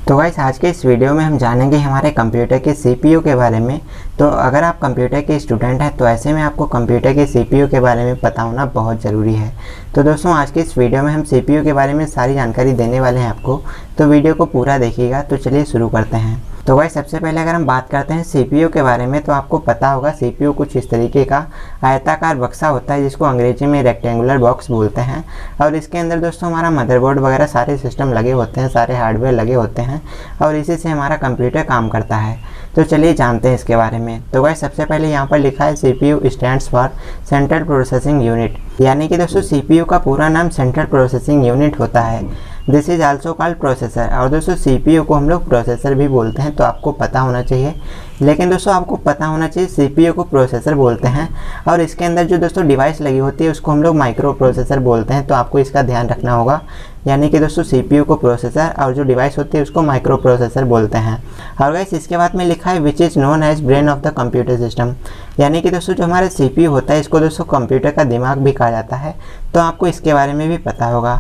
तो गाइस आज के इस वीडियो में हम जानेंगे हमारे कंप्यूटर के सीपीयू के बारे में। तो अगर आप कंप्यूटर के स्टूडेंट हैं तो ऐसे में आपको कंप्यूटर के सीपीयू के बारे में पता होना बहुत ज़रूरी है। तो दोस्तों आज के इस वीडियो में हम सीपीयू के बारे में सारी जानकारी देने वाले हैं आपको, तो वीडियो को पूरा देखिएगा। तो चलिए शुरू करते हैं। तो गाइस सबसे पहले अगर हम बात करते हैं सीपीयू के बारे में, तो आपको पता होगा सीपीयू कुछ इस तरीके का आयताकार बक्सा होता है जिसको अंग्रेजी में रेक्टेंगुलर बॉक्स बोलते हैं। और इसके अंदर दोस्तों हमारा मदरबोर्ड वगैरह सारे सिस्टम लगे होते हैं, सारे हार्डवेयर लगे होते हैं और इसी से हमारा कंप्यूटर काम करता है। तो चलिए जानते हैं इसके बारे में। तो गाइस सबसे पहले यहाँ पर लिखा है CPU stands for central processing unit, यानी कि दोस्तों सीपीयू का पूरा नाम सेंट्रल प्रोसेसिंग यूनिट होता है। This is also called processor. और दोस्तों सीपीयू को हम लोग प्रोसेसर भी बोलते हैं, तो आपको पता होना चाहिए। लेकिन दोस्तों आपको पता होना चाहिए सीपीयू को प्रोसेसर बोलते हैं और इसके अंदर जो दोस्तों डिवाइस लगी होती है उसको हम लोग माइक्रो प्रोसेसर बोलते हैं, तो आपको इसका ध्यान रखना होगा। यानी कि दोस्तों सीपीयू को प्रोसेसर और जो डिवाइस होती है उसको माइक्रो प्रोसेसर बोलते हैं। और गाइस इसके बाद में लिखा है which is known as brain of the computer system, यानी कि दोस्तों जो हमारा सीपीयू होता है इसको दोस्तों कंप्यूटर का दिमाग भी कहा जाता है, तो आपको इसके बारे में भी पता होगा।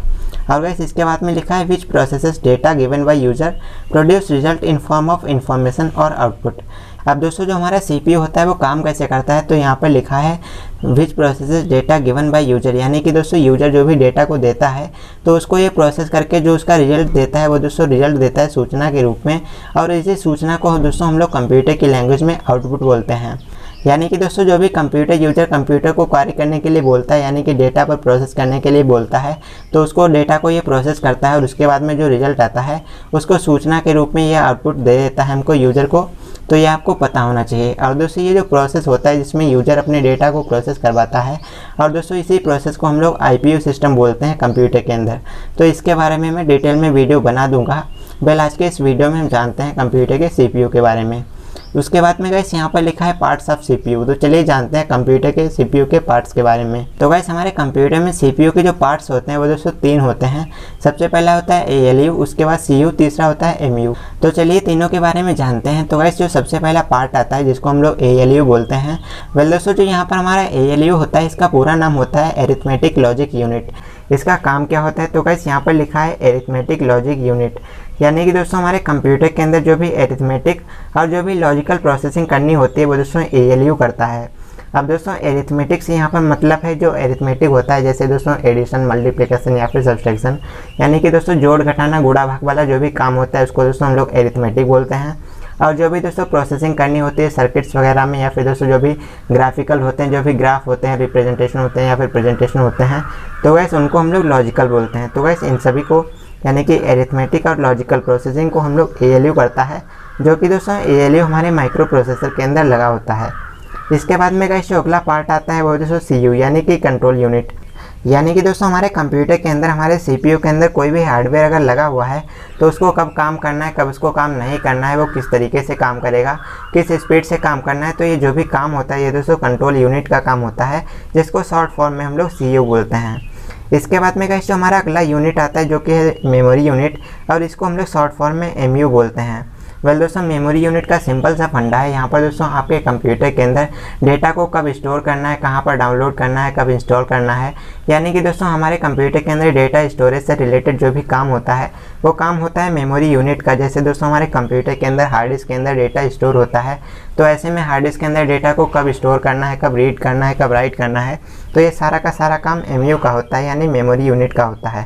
और गाइस इसके बाद में लिखा है which processes data given by user produce result in form of information और आउटपुट। अब दोस्तों जो हमारा सीपीयू होता है वो काम कैसे करता है, तो यहाँ पर लिखा है which processes data given by user, यानी कि दोस्तों यूजर जो भी डेटा को देता है तो उसको ये प्रोसेस करके जो उसका रिजल्ट देता है वो दोस्तों रिजल्ट देता है सूचना के रूप में। और इसी सूचना को दोस्तों हम लोग कंप्यूटर की लैंग्वेज में आउटपुट बोलते हैं। यानी कि दोस्तों जो भी कंप्यूटर यूजर कंप्यूटर को कार्य करने के लिए बोलता है, यानी कि डेटा पर प्रोसेस करने के लिए बोलता है, तो उसको डेटा को ये प्रोसेस करता है और उसके बाद में जो रिजल्ट आता है उसको सूचना के रूप में ये आउटपुट दे देता है हमको यूजर को। तो ये आपको पता होना चाहिए। और दोस्तों ये जो प्रोसेस होता है जिसमें यूजर अपने डेटा को प्रोसेस करवाता है, और दोस्तों इसी प्रोसेस को हम लोग आईपीयू सिस्टम बोलते हैं कंप्यूटर के अंदर। तो इसके बारे में मैं डिटेल में वीडियो बना दूंगा। वेल आज के इस वीडियो में हम जानते हैं कंप्यूटर के सीपीयू के बारे में। उसके बाद में गाइस यहाँ पर लिखा है पार्ट्स ऑफ सीपीयू। तो चलिए जानते हैं कंप्यूटर के सीपीयू के पार्ट्स के बारे में। तो गाइस हमारे कंप्यूटर में सीपीयू के जो पार्ट्स होते हैं वो दोस्तों 3 होते हैं। सबसे पहला होता है एएलयू, उसके बाद सीयू, तीसरा होता है एमयू। तो चलिए तीनों के बारे में जानते हैं। तो गाइस जो सबसे पहला पार्ट आता है जिसको हम लोग एएलयू बोलते हैं, वेल दोस्तों जो यहाँ पर हमारा एएलयू होता है इसका पूरा नाम होता है एरिथमेटिक लॉजिक यूनिट। इसका काम क्या होता है, तो गाइस यहाँ पर लिखा है एरिथमेटिक लॉजिक यूनिट, यानी कि दोस्तों हमारे कंप्यूटर के अंदर जो भी एरिथमेटिक और जो भी लॉजिकल प्रोसेसिंग करनी होती है वो दोस्तों एएलयू करता है। अब दोस्तों एरिथमेटिक से यहाँ पर मतलब है जो एरिथमेटिक होता है, जैसे दोस्तों एडिशन, मल्टीप्लिकेशन या फिर सब्सट्रैक्शन, यानी कि दोस्तों जोड़ घटाना गुणा भाग वाला जो भी काम होता है उसको दोस्तों हम लोग एरिथमेटिक बोलते हैं। और जो भी दोस्तों प्रोसेसिंग करनी होती है सर्किट्स वगैरह में, या फिर दोस्तों जो भी ग्राफिकल होते हैं, जो भी ग्राफ होते हैं, रिप्रेजेंटेशन होते हैं या फिर प्रेजेंटेशन होते हैं, तो गैस उनको हम लोग लॉजिकल बोलते हैं। तो गैस इन सभी को यानी कि एरिथमेटिक और लॉजिकल प्रोसेसिंग को हम लोग एएलयू करता है, जो कि दोस्तों एएलयू हमारे माइक्रो प्रोसेसर के अंदर लगा होता है। इसके बाद में गाइस जो अगला पार्ट आता है वो दोस्तों सीयू, यानी कि कंट्रोल यूनिट। यानी कि दोस्तों हमारे कंप्यूटर के अंदर, हमारे सीपीयू के अंदर कोई भी हार्डवेयर अगर लगा हुआ है तो उसको कब काम करना है, कब उसको काम नहीं करना है, वो किस तरीके से काम करेगा, किस स्पीड से काम करना है, तो ये जो भी काम होता है ये दोस्तों कंट्रोल यूनिट का काम होता है, जिसको शॉर्ट फॉर्म में हम लोग सीयू बोलते हैं। इसके बाद में गाइस जो हमारा अगला यूनिट आता है जो कि है मेमोरी यूनिट, और इसको हम लोग शॉर्ट फॉर्म में एमयू बोलते हैं। वेल दोस्तों मेमोरी यूनिट का सिंपल सा फंडा है। यहाँ पर दोस्तों आपके कंप्यूटर के अंदर डेटा को कब स्टोर करना है, कहाँ पर डाउनलोड करना है, कब इंस्टॉल करना है, यानी कि दोस्तों हमारे कंप्यूटर के अंदर डेटा स्टोरेज से रिलेटेड जो भी काम होता है वो काम होता है मेमोरी यूनिट का। जैसे दोस्तों हमारे कंप्यूटर के अंदर हार्ड डिस्क के अंदर डेटा स्टोर होता है, तो ऐसे में हार्ड डिस्क के अंदर डेटा को कब स्टोर करना है, कब रीड करना है, कब राइट करना है, तो ये सारा का सारा काम एमयू का होता है, यानी मेमोरी यूनिट का होता है।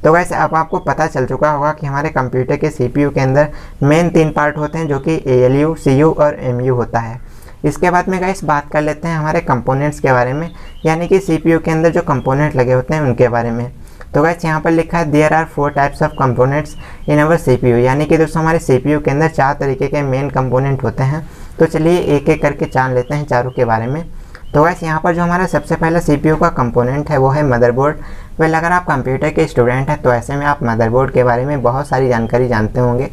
तो वैसे अब आपको पता चल चुका होगा कि हमारे कंप्यूटर के सीपीयू के अंदर मेन 3 पार्ट होते हैं जो कि एएलयू, सीयू और एमयू होता है। इसके बाद में गाइस बात कर लेते हैं हमारे कंपोनेंट्स के बारे में, यानी कि सीपीयू के अंदर जो कंपोनेंट लगे होते हैं उनके बारे में। तो गाइस यहाँ पर लिखा है there are 4 types of components in our CPU, यानी कि दोस्तों हमारे सीपीयू के अंदर 4 तरीके के मेन कंपोनेंट होते हैं। तो चलिए एक एक करके जान लेते हैं चारों के बारे में। तो गाइस यहाँ पर जो हमारा सबसे पहला सीपीयू का कंपोनेंट है वो है मदरबोर्ड। वेल अगर आप कंप्यूटर के स्टूडेंट हैं तो ऐसे में आप मदरबोर्ड के बारे में बहुत सारी जानकारी जानते होंगे।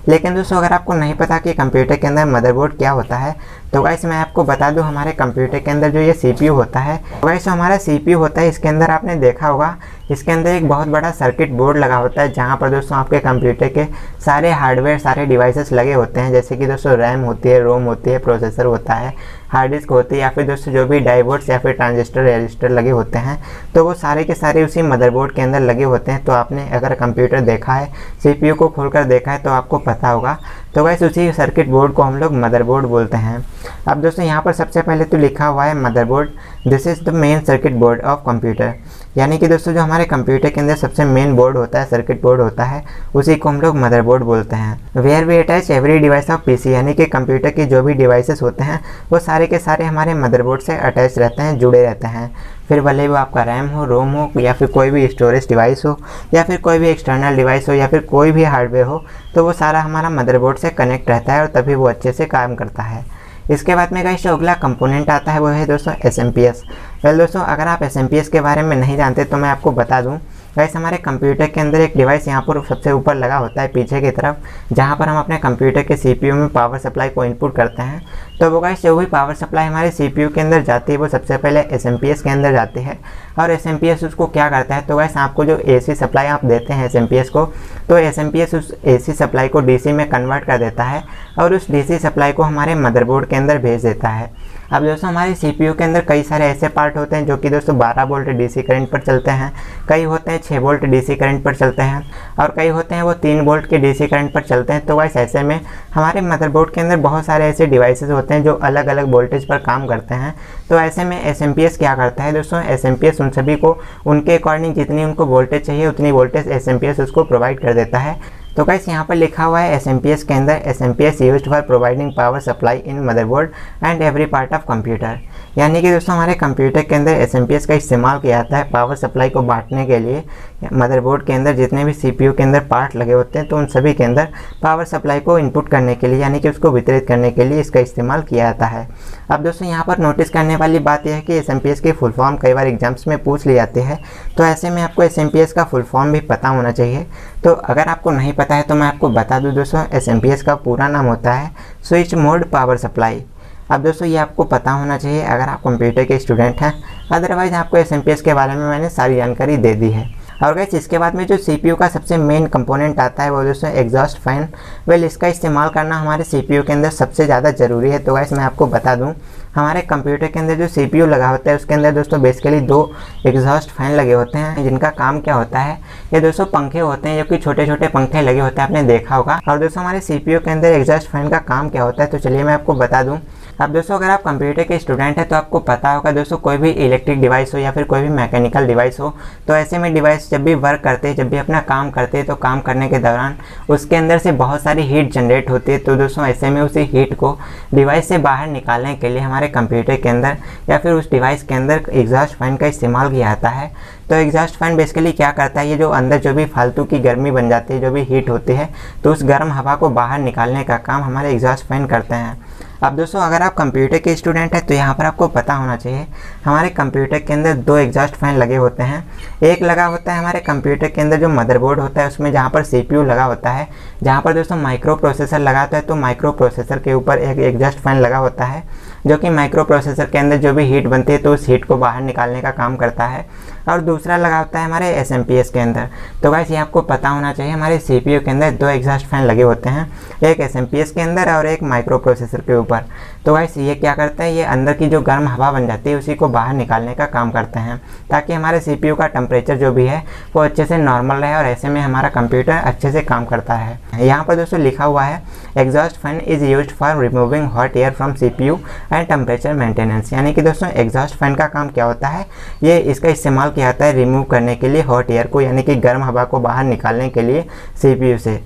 लेकिन दोस्तों अगर आपको नहीं पता कि कंप्यूटर के अंदर मदरबोर्ड क्या होता है, तो गाइस मैं आपको बता दूं हमारे कंप्यूटर के अंदर जो ये सीपीयू होता है, गाइस हमारा सीपीयू होता है, इसके अंदर आपने देखा होगा इसके अंदर एक बहुत बड़ा सर्किट बोर्ड लगा होता है, जहाँ पर दोस्तों आपके कंप्यूटर के सारे हार्डवेयर, सारे डिवाइसेस लगे होते हैं। जैसे कि दोस्तों रैम होती है, रोम होती है, प्रोसेसर होता है, हार्ड डिस्क होती है, या फिर दोस्तों जो भी डायोड्स या फिर ट्रांजिस्टर, रजिस्टर लगे होते हैं, तो वो सारे के सारे उसी मदरबोर्ड के अंदर लगे होते हैं। तो आपने अगर कंप्यूटर देखा है, CPU को खोलकर देखा है तो आपको पता होगा। तो गाइस उसी सर्किट बोर्ड को हम लोग मदरबोर्ड बोलते हैं। अब दोस्तों यहाँ पर सबसे पहले तो लिखा हुआ है motherboard, this is the main circuit board of computer. यानी कि दोस्तों जो हमारे कंप्यूटर के अंदर सबसे मेन बोर्ड होता है, सर्किट बोर्ड होता है, उसी को हम लोग मदरबोर्ड बोलते हैं। Where we attach every device of PC, यानी कि कंप्यूटर के जो भी डिवाइसेस होते हैं वो सारे के सारे हमारे मदरबोर्ड से अटैच रहते हैं, जुड़े रहते हैं। फिर भले वो आपका रैम हो, रोम हो, या फिर कोई भी स्टोरेज डिवाइस हो, या फिर कोई भी एक्सटर्नल डिवाइस हो, या फिर कोई भी हार्डवेयर हो, तो वो सारा हमारा मदरबोर्ड से कनेक्ट रहता है और तभी वो अच्छे से काम करता है। इसके बाद में गाइस जो अगला कंपोनेंट आता है वो है दोस्तों SMPS। वेल दोस्तों अगर आप SMPS के बारे में नहीं जानते तो मैं आपको बता दूं। गाइस हमारे कंप्यूटर के अंदर एक डिवाइस यहाँ पर सबसे ऊपर लगा होता है पीछे की तरफ, जहाँ पर हम अपने कंप्यूटर के CPU में पावर सप्लाई को इनपुट करते हैं। तो वो गाइस जो भी पावर सप्लाई हमारे CPU के अंदर जाती है वो सबसे पहले SMPS के अंदर जाती है। और SMPS उसको क्या करता है, तो गाइस आपको जो AC सप्लाई आप देते हैं SMPS को, तो SMPS उस AC सप्लाई को DC में कन्वर्ट कर देता है और उस DC सप्लाई को हमारे मदरबोर्ड के अंदर भेज देता है। अब दोस्तों हमारे CPU के अंदर कई सारे ऐसे पार्ट होते हैं जो कि दोस्तों 12 वोल्ट DC करंट पर चलते हैं, कई होते हैं 6 वोल्ट DC करंट पर चलते हैं, और कई होते हैं वो 3 वोल्ट के DC करंट पर चलते हैं। तो गाइस ऐसे में हमारे मदरबोर्ड के अंदर बहुत सारे ऐसे डिवाइसेस होते हैं जो अलग अलग वोल्टेज पर काम करते हैं। तो ऐसे में SMPS क्या करता है दोस्तों, SMPS उन सभी को उनके अकॉर्डिंग जितनी उनको वोल्टेज चाहिए उतनी वोल्टेज SMPS उसको प्रोवाइड कर देता है। तो गाइस यहाँ पर लिखा हुआ है SMPS के अंदर SMPS used for providing power supply in motherboard and every part of computer. यानी कि दोस्तों हमारे कंप्यूटर के अंदर SMPS का इस्तेमाल किया जाता है पावर सप्लाई को बांटने के लिए। मदरबोर्ड के अंदर जितने भी CPU के अंदर पार्ट लगे होते हैं तो उन सभी के अंदर पावर सप्लाई को इनपुट करने के लिए, यानी कि उसको वितरित करने के लिए इसका इस्तेमाल किया जाता है। अब दोस्तों यहाँ पर नोटिस करने वाली बात यह है कि SMPS की फुल फॉर्म कई बार एग्जाम्स में पूछ ली जाती है। तो ऐसे में आपको SMPS का फुल फॉर्म भी पता होना चाहिए। तो अगर आपको नहीं पता है तो मैं आपको बता दूं दोस्तों, SMPS का पूरा नाम होता है स्विच मोड पावर सप्लाई। अब दोस्तों ये आपको पता होना चाहिए अगर आप कंप्यूटर के स्टूडेंट हैं, अदरवाइज आपको SMPS के बारे में मैंने सारी जानकारी दे दी है। और गाइस इसके बाद में जो CPU का सबसे मेन कंपोनेंट आता है वो दोस्तों एग्जॉस्ट फैन। वेल इसका इस्तेमाल करना हमारे CPU के अंदर सबसे ज़्यादा ज़रूरी है। तो गाइस मैं आपको बता दूं, हमारे कंप्यूटर के अंदर जो CPU लगा होता है उसके अंदर दोस्तों बेसिकली 2 एग्जॉस्ट फैन लगे होते हैं, जिनका काम क्या होता है, ये दोस्तों पंखे होते हैं जो कि छोटे छोटे पंखे लगे होते हैं, आपने देखा होगा। और दोस्तों हमारे CPU के अंदर एग्जॉस्ट फैन का काम क्या होता है, तो चलिए मैं आपको बता दूँ। अब दोस्तों अगर आप कंप्यूटर के स्टूडेंट हैं तो आपको पता होगा दोस्तों, कोई भी इलेक्ट्रिक डिवाइस हो या फिर कोई भी मैकेनिकल डिवाइस हो, तो ऐसे में डिवाइस जब भी वर्क करते हैं, जब भी अपना काम करते हैं, तो काम करने के दौरान उसके अंदर से बहुत सारी हीट जनरेट होती है। तो दोस्तों ऐसे में उसी हीट को डिवाइस से बाहर निकालने के लिए हमारे कंप्यूटर के अंदर या फिर उस डिवाइस के अंदर एग्जॉस्ट फैन का इस्तेमाल किया जाता है। तो एग्जॉस्ट फैन बेसिकली क्या करता है, ये जो अंदर जो भी फालतू की गर्मी बन जाती है, जो भी हीट होती है, तो उस गर्म हवा को बाहर निकालने का काम हमारे एग्जॉस्ट फैन करते हैं। अब दोस्तों अगर आप कंप्यूटर के स्टूडेंट हैं तो यहाँ पर आपको पता होना चाहिए हमारे कंप्यूटर के अंदर 2 एग्जॉस्ट फैन लगे होते हैं। एक लगा होता है हमारे कंप्यूटर के अंदर जो मदरबोर्ड होता है उसमें, जहाँ पर CPU लगा होता है, जहाँ पर दोस्तों माइक्रो प्रोसेसर लगा होता है, तो माइक्रो प्रोसेसर के ऊपर एक एग्जॉस्ट फैन लगा होता है जो कि माइक्रो प्रोसेसर के अंदर जो भी हीट बनती है तो उस हीट को बाहर निकालने का काम करता है। और दूसरा लगा होता है हमारे SMPS के अंदर। तो गाइस ये आपको पता होना चाहिए हमारे CPU के अंदर 2 एग्जॉस्ट फैन लगे होते हैं, एक SMPS के अंदर और एक माइक्रो प्रोसेसर के ऊपर। तो गाइस ये क्या करते हैं, ये अंदर की जो गर्म हवा बन जाती है उसी को बाहर निकालने का काम करते हैं, ताकि हमारे CPU का टेम्परेचर जो भी है वो अच्छे से नॉर्मल रहे और ऐसे में हमारा कंप्यूटर अच्छे से काम करता है। यहाँ पर दोस्तों लिखा हुआ है exhaust fan is used for removing hot air from CPU and temperature maintenance. यानी कि दोस्तों एग्जॉस्ट फैन का काम क्या होता है, ये इसका इस्तेमाल किया जाता है रिमूव करने के लिए हॉट एयर को, यानी कि गर्म हवा को बाहर निकालने के लिए CPU से।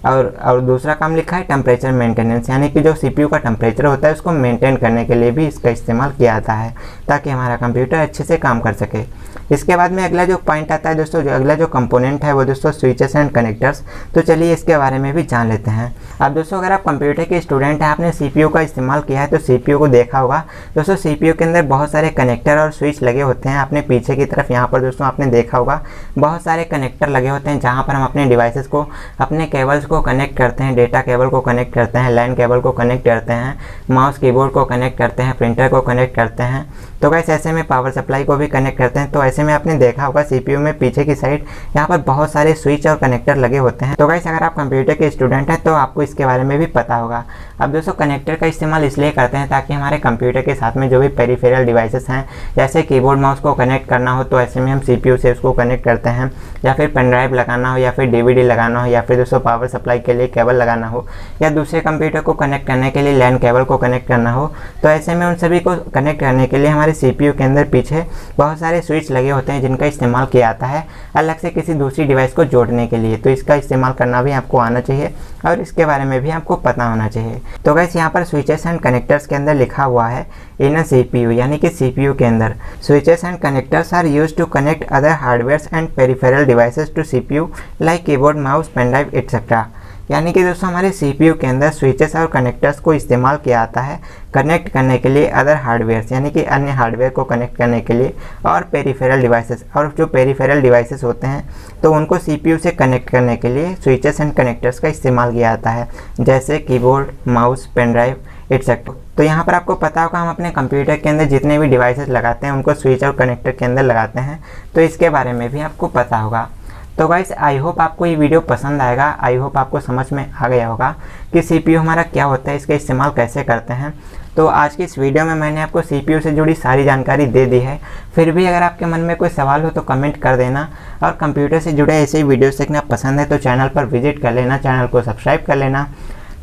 और दूसरा काम लिखा है टेम्परेचर मेंटेनेंस, यानी कि जो CPU का टेम्परेचर होता है उसको मेंटेन करने के लिए भी इसका इस्तेमाल किया जाता है, ताकि हमारा कंप्यूटर अच्छे से काम कर सके। इसके बाद में अगला जो पॉइंट आता है दोस्तों, अगला जो कंपोनेंट है वो दोस्तों स्विचेस एंड कनेक्टर्स। तो चलिए इसके बारे में भी जान लेते हैं। अब दोस्तों अगर आप कंप्यूटर के स्टूडेंट हैं, आपने CPU का इस्तेमाल किया है तो CPU को देखा होगा दोस्तों, CPU के अंदर बहुत सारे कनेक्टर और स्विच लगे होते हैं। आपने पीछे की तरफ यहाँ पर दोस्तों आपने देखा होगा बहुत सारे कनेक्टर लगे होते हैं, जहाँ पर हम अपने डिवाइसेस को, अपने केबल्स को कनेक्ट करते हैं, डेटा केबल को कनेक्ट करते हैं, लैन केबल को कनेक्ट करते हैं, माउस कीबोर्ड को कनेक्ट करते हैं, प्रिंटर को कनेक्ट करते हैं। तो गाइस ऐसे में पावर सप्लाई को भी कनेक्ट करते हैं। तो ऐसे ऐसे में आपने देखा होगा CPU में पीछे की साइड यहाँ पर बहुत सारे स्विच और कनेक्टर लगे होते हैं। तो गाइस अगर आप कंप्यूटर के स्टूडेंट हैं तो आपको इसके बारे में भी पता होगा। अब दोस्तों कनेक्टर का इस्तेमाल इसलिए करते हैं ताकि हमारे कंप्यूटर के साथ में जो भी पेरिफेरल डिवाइसेस हैं, जैसे कीबोर्ड माउस को कनेक्ट करना हो तो ऐसे में हम CPU से उसको कनेक्ट करते हैं, या फिर पेन ड्राइव लगाना हो, या फिर DVD लगाना हो, या फिर दोस्तों पावर सप्लाई के लिए केबल लगाना हो, या दूसरे कंप्यूटर को कनेक्ट करने के लिए लैन केबल को कनेक्ट करना हो, तो ऐसे में उन सभी को कनेक्ट करने के लिए हमारे CPU के अंदर पीछे बहुत सारे स्विच लगे होते हैं जिनका इस्तेमाल किया जाता है अलग से किसी दूसरी डिवाइस को जोड़ने के लिए। तो इसका इस्तेमाल करना भी आपको आना चाहिए और इसके बारे में भी आपको पता होना चाहिए। तो गाइस यहाँ पर स्विचेस एंड कनेक्टर्स के अंदर लिखा हुआ है इन अ CPU, यानी कि CPU के अंदर switches and connectors are used to connect other hardwares and peripheral devices to CPU like keyboard mouse pen drive etcetera. यानी कि दोस्तों हमारे CPU के अंदर स्विचेस और कनेक्टर्स को इस्तेमाल किया जाता है कनेक्ट करने के लिए अदर हार्डवेयर्स, यानी कि अन्य हार्डवेयर को कनेक्ट करने के लिए, और पेरिफेरल डिवाइसेस, और जो पेरिफेरल डिवाइसेस होते हैं तो उनको CPU से कनेक्ट करने के लिए स्विचेस एंड कनेक्टर्स का इस्तेमाल किया जाता है, जैसे keyboard mouse pen drive etcetera. तो यहाँ पर आपको पता होगा हम अपने कंप्यूटर के अंदर जितने भी डिवाइसेस लगाते हैं उनको स्विच और कनेक्टर के अंदर लगाते हैं, तो इसके बारे में भी आपको पता होगा। तो गाइस आई होप आपको ये वीडियो पसंद आएगा, आई होप आपको समझ में आ गया होगा कि CPU हमारा क्या होता है, इसका इस्तेमाल कैसे करते हैं। तो आज की इस वीडियो में मैंने आपको CPU से जुड़ी सारी जानकारी दे दी है। फिर भी अगर आपके मन में कोई सवाल हो तो कमेंट कर देना, और कंप्यूटर से जुड़े ऐसे ही वीडियोस देखना पसंद है तो चैनल पर विजिट कर लेना, चैनल को सब्सक्राइब कर लेना।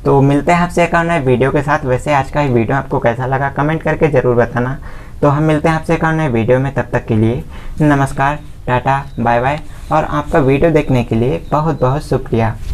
तो मिलते हैं आपसे एक और नए वीडियो के साथ। वैसे आज का ये वीडियो आपको कैसा लगा कमेंट करके ज़रूर बताना। तो हम मिलते हैं आपसे एक और नए वीडियो में, तब तक के लिए नमस्कार, टाटा, बाय बाय, और आपका वीडियो देखने के लिए बहुत बहुत शुक्रिया।